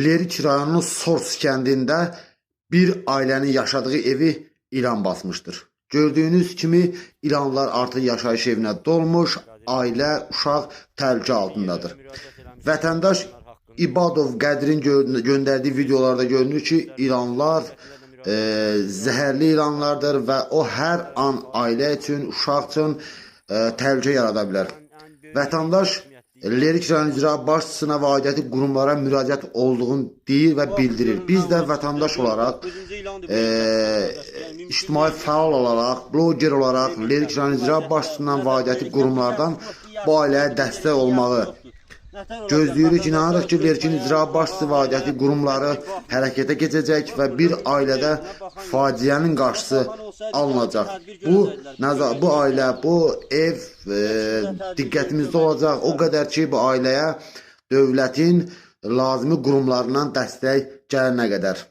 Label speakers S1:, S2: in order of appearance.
S1: Lerik rayonunun Sors kəndində bir ailənin yaşadığı evi ilan basmışdır. Gördüyünüz kimi ilanlar artıq yaşayış evinə dolmuş, ailə, uşaq təhlükə altındadır. Vətəndaş İbadov Qədir'in göndərdiyi videolarda görünür ki, ilanlar zəhərli ilanlardır və o hər an ailə üçün, uşaq üçün təhlükə yarada bilər. Vətəndaş Lerik rayon icra başçısına və aidiyyəti qurumlara müraciət olduğunu deyir və bildirir. Biz də vətəndaş olaraq, ictimai fəal olaraq, bloger olaraq Lerik rayon icra başçısından və aidiyyəti qurumlardan bu ailəyə dəstək olmağı gözləyirik. İnanırıq ki, Lerikin icra başçısı və aidiyyəti qurumları hərəkətə keçəcək və bir ailədə faciənin qarşısı alınacaq. Bu ailə, bu ev diqqətimizdə olacaq. O qədər ki, bu ailəyə dövlətin lazımi qurumlarından dəstək gələnə qədər.